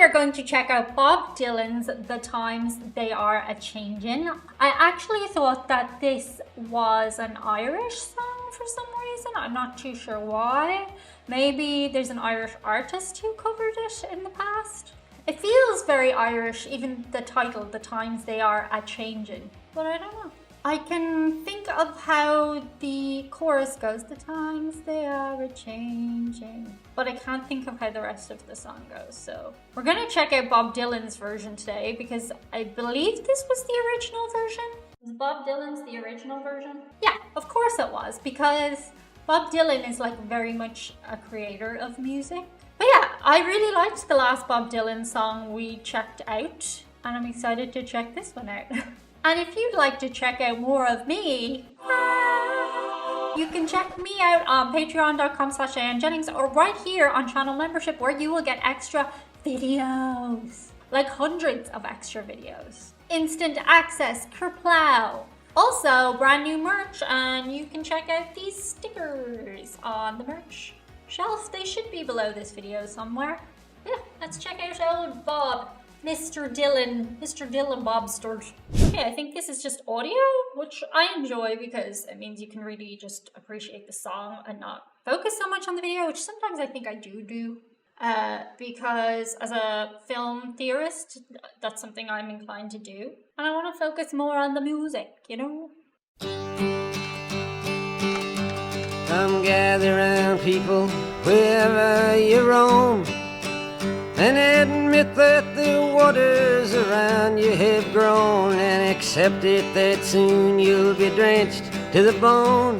we are going to check out Bob Dylan's The Times They Are a-Changin. I actually thought that this was an Irish song for some reason. I'm not too sure why. Maybe there's an Irish artist who covered it in the past. It feels very Irish, even the title, The Times They Are a-Changin, but I don't know. I can think of how the chorus goes, the times they are a-changin, but I can't think of how the rest of the song goes. So we're gonna check out Bob Dylan's version today because I believe this was the original version. Was Bob Dylan's the original version? Yeah, of course it was, because Bob Dylan is like very much a creator of music. But yeah, I really liked the last Bob Dylan song we checked out, and I'm excited to check this one out. And if you'd like to check out more of me, you can check me out on patreon.com/Jennings or right here on channel membership, where you will get extra videos, like hundreds of extra videos, instant access, kerplow. Also, brand new merch, and you can check out these stickers on the merch shelf. They should be below this video somewhere. Yeah, let's check out old Bob. Mr. Dylan Bobsters. Okay, I think this is just audio, which I enjoy because it means you can really just appreciate the song and not focus so much on the video, which sometimes I think I do. Because as a film theorist, that's something I'm inclined to do. And I want to focus more on the music, you know? Come gather round, people, wherever you roam, and admit that the waters around you have grown, and accept it that soon you'll be drenched to the bone.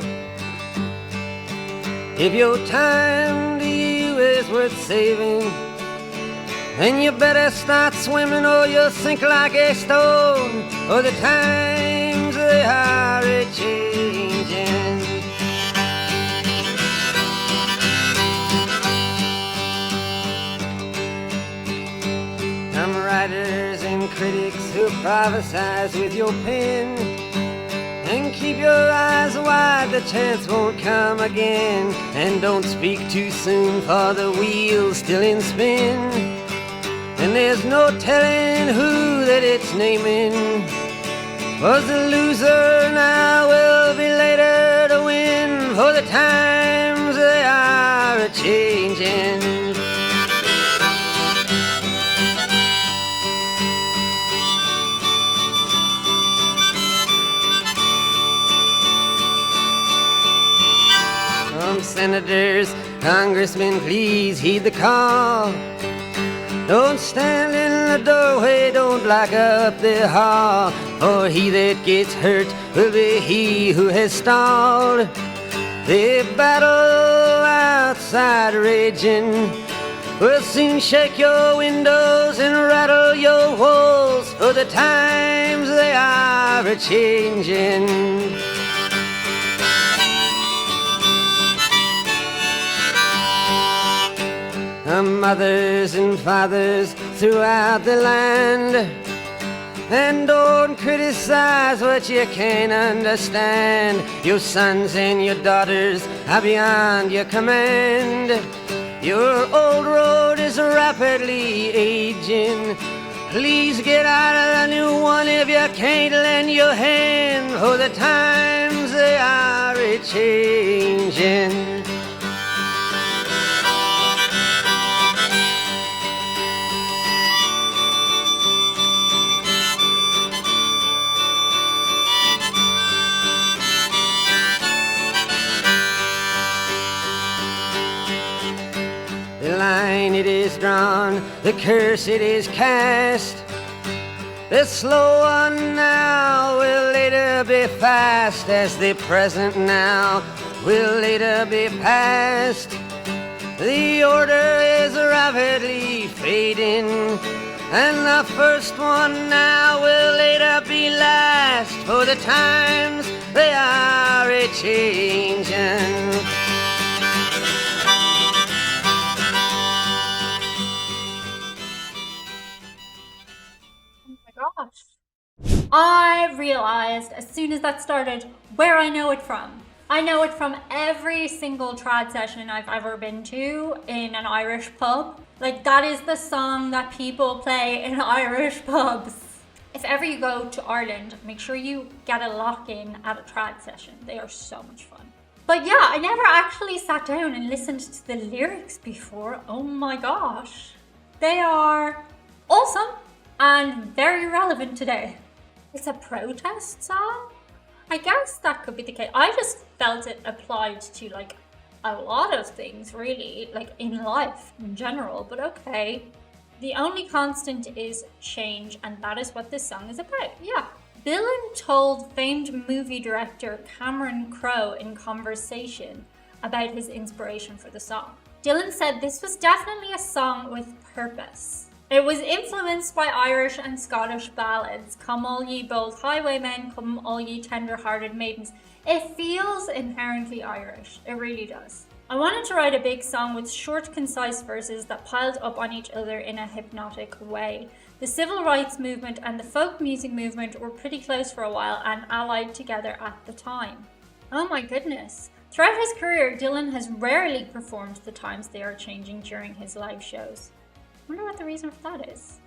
If your time to you is worth saving, then you better start swimming or you'll sink like a stone, for the times they are a-changin'. Writers and critics who prophesize with your pen, and keep your eyes wide, the chance won't come again. And don't speak too soon, for the wheel's still in spin, and there's no telling who that it's naming. Was the loser now will be later to win, for the times they are a-changin'. Senators, congressmen, please heed the call. Don't stand in the doorway, don't block up the hall, for he that gets hurt will be he who has stalled. The battle outside raging will soon shake your windows and rattle your walls, for the times they are a-changin'. Mothers and fathers throughout the land, and don't criticize what you can't understand. Your sons and your daughters are beyond your command. Your old road is rapidly aging. Please get out of the new one if you can't lend your hand, for the times they are a-changin'. The line it is drawn, the curse it is cast. The slow one now will later be fast, as the present now will later be past. The order is rapidly fading, and the first one now will later be last, for the times they are a-changin'. Gosh. I realized as soon as that started where I know it from. I know it from every single trad session I've ever been to in an Irish pub. Like, that is the song that people play in Irish pubs. If ever you go to Ireland, make sure you get a lock-in at a trad session. They are so much fun. But yeah, I never actually sat down and listened to the lyrics before. Oh my gosh. They are awesome and very relevant today. It's a protest song? I guess that could be the case. I just felt it applied to like a lot of things really, like in life in general, but okay. The only constant is change, and that is what this song is about. Yeah. Dylan told famed movie director Cameron Crowe in conversation about his inspiration for the song. Dylan said this was definitely a song with purpose. It was influenced by Irish and Scottish ballads. Come all ye bold highwaymen, come all ye tender-hearted maidens. It feels inherently Irish. It really does. I wanted to write a big song with short, concise verses that piled up on each other in a hypnotic way. The civil rights movement and the folk music movement were pretty close for a while and allied together at the time. Oh my goodness. Throughout his career, Dylan has rarely performed The Times They Are Changing during his live shows. I wonder what the reason for that is.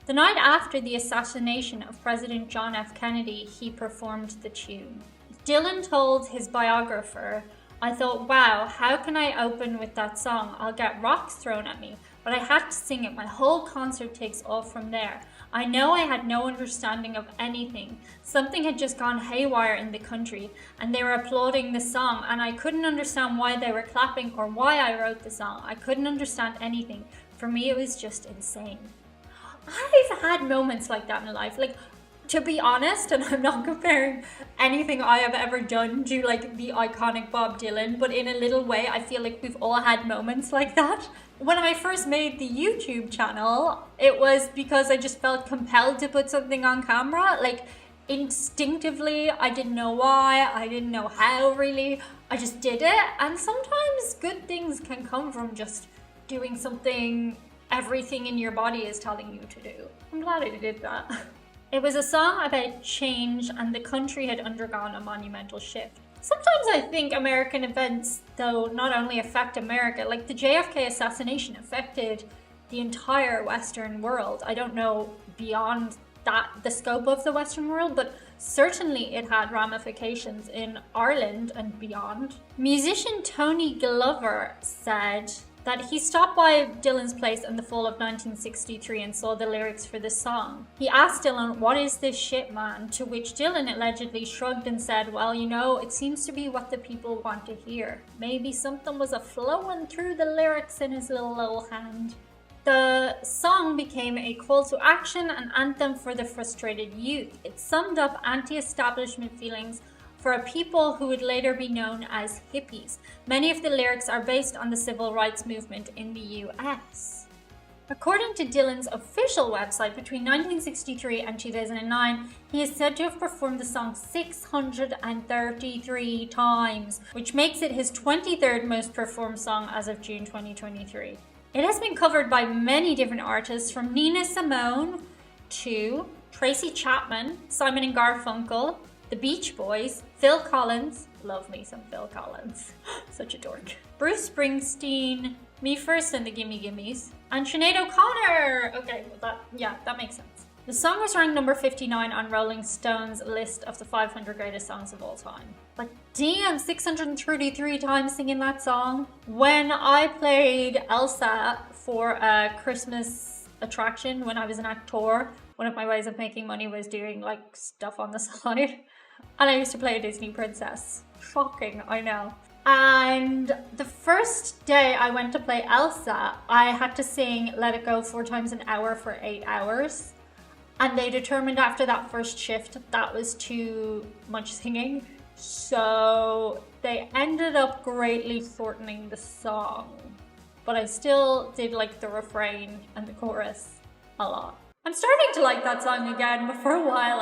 The night after the assassination of President John F. Kennedy, he performed the tune. Dylan told his biographer, I thought, wow, how can I open with that song? I'll get rocks thrown at me, but I had to sing it. My whole concert takes off from there. I know I had no understanding of anything. Something had just gone haywire in the country, and they were applauding the song, and I couldn't understand why they were clapping or why I wrote the song. I couldn't understand anything. For me, it was just insane. I've had moments like that in life. Like, to be honest, and I'm not comparing anything I have ever done to like the iconic Bob Dylan, but in a little way, I feel like we've all had moments like that. When I first made the YouTube channel, it was because I just felt compelled to put something on camera. Like, instinctively, I didn't know why, I didn't know how really, I just did it. And sometimes good things can come from just doing something everything in your body is telling you to do. I'm glad I did that. It was a song about change, and the country had undergone a monumental shift. Sometimes I think American events, though, not only affect America, like the JFK assassination affected the entire Western world. I don't know beyond that, the scope of the Western world, but certainly it had ramifications in Ireland and beyond. Musician Tony Glover said that he stopped by Dylan's place in the fall of 1963 and saw the lyrics for the song. He asked Dylan, what is this shit, man? To which Dylan allegedly shrugged and said, well, you know, it seems to be what the people want to hear. Maybe something was a-flowing through the lyrics in his little hand. The song became a call to action, an anthem for the frustrated youth. It summed up anti-establishment feelings for a people who would later be known as hippies. Many of the lyrics are based on the civil rights movement in the US. According to Dylan's official website, between 1963 and 2009, he is said to have performed the song 633 times, which makes it his 23rd most performed song as of June 2023. It has been covered by many different artists, from Nina Simone to Tracy Chapman, Simon and Garfunkel, The Beach Boys, Phil Collins, love me some Phil Collins, such a dork, Bruce Springsteen, Me First and the Gimme Gimmes, and Sinead O'Connor. Okay, well that makes sense. The song was ranked number 59 on Rolling Stone's list of the 500 greatest songs of all time. Like, damn, 633 times singing that song. When I played Elsa for a Christmas attraction when I was an actor, one of my ways of making money was doing like stuff on the side. And I used to play a Disney princess. Shocking, I know. And the first day I went to play Elsa, I had to sing Let It Go 4 times an hour for 8 hours. And they determined after that first shift that was too much singing. So they ended up greatly shortening the song. But I still did like the refrain and the chorus a lot. I'm starting to like that song again, but for a while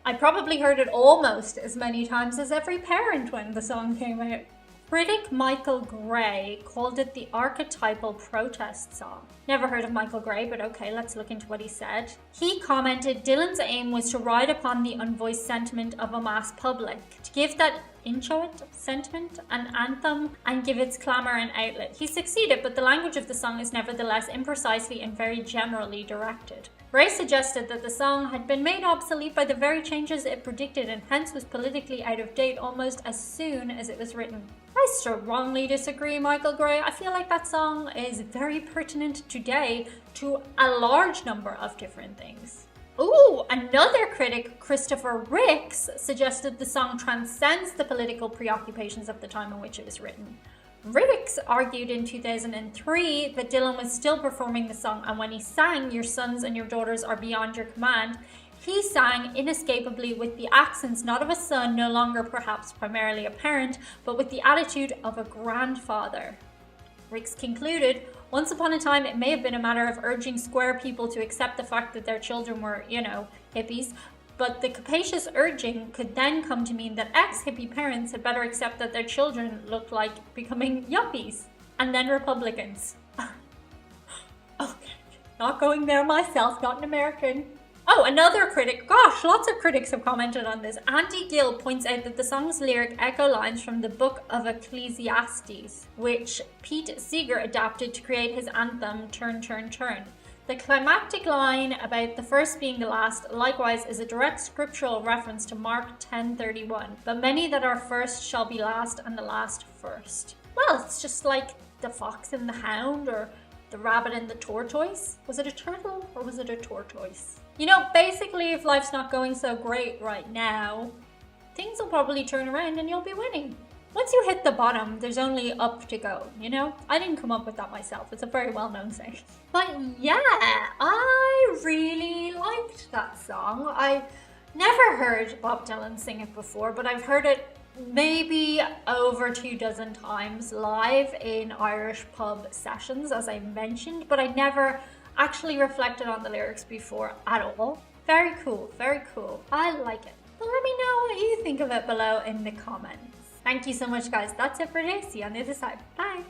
I probably heard it almost as many times as every parent when the song came out. Critic Michael Gray called it the archetypal protest song. Never heard of Michael Gray, but okay, let's look into what he said. He commented, Dylan's aim was to ride upon the unvoiced sentiment of a mass public, to give that inchoate sentiment an anthem and give its clamour an outlet. He succeeded, but the language of the song is nevertheless imprecisely and very generally directed. Gray suggested that the song had been made obsolete by the very changes it predicted and hence was politically out of date almost as soon as it was written. I strongly disagree, Michael Gray. I feel like that song is very pertinent today to a large number of different things. Ooh, another critic, Christopher Ricks, suggested the song transcends the political preoccupations of the time in which it was written. Ricks argued in 2003 that Dylan was still performing the song, and when he sang Your Sons and Your Daughters Are Beyond Your Command, he sang inescapably with the accents not of a son, no longer perhaps primarily a parent, but with the attitude of a grandfather. Ricks concluded, once upon a time it may have been a matter of urging square people to accept the fact that their children were, hippies, but the capacious urging could then come to mean that ex-hippie parents had better accept that their children looked like becoming yuppies, and then Republicans. Okay, not going there myself, not an American. Oh, another critic. Gosh, lots of critics have commented on this. Andy Gill points out that the song's lyric echo lines from the Book of Ecclesiastes, which Pete Seeger adapted to create his anthem, Turn, Turn, Turn. The climactic line about the first being the last, likewise, is a direct scriptural reference to Mark 10:31. But many that are first shall be last, and the last first. Well, it's just like the fox and the hound, or the rabbit and the tortoise. Was it a turtle, or was it a tortoise? Basically, if life's not going so great right now, things will probably turn around and you'll be winning. Once you hit the bottom, there's only up to go, I didn't come up with that myself. It's a very well-known saying. But yeah, I really liked that song. I never heard Bob Dylan sing it before, but I've heard it maybe over 24 times live in Irish pub sessions, as I mentioned, but I never actually reflected on the lyrics before at all. Very cool, very cool. I like it. But let me know what you think of it below in the comments. Thank you so much, guys. That's it for today. See you on the other side. Bye.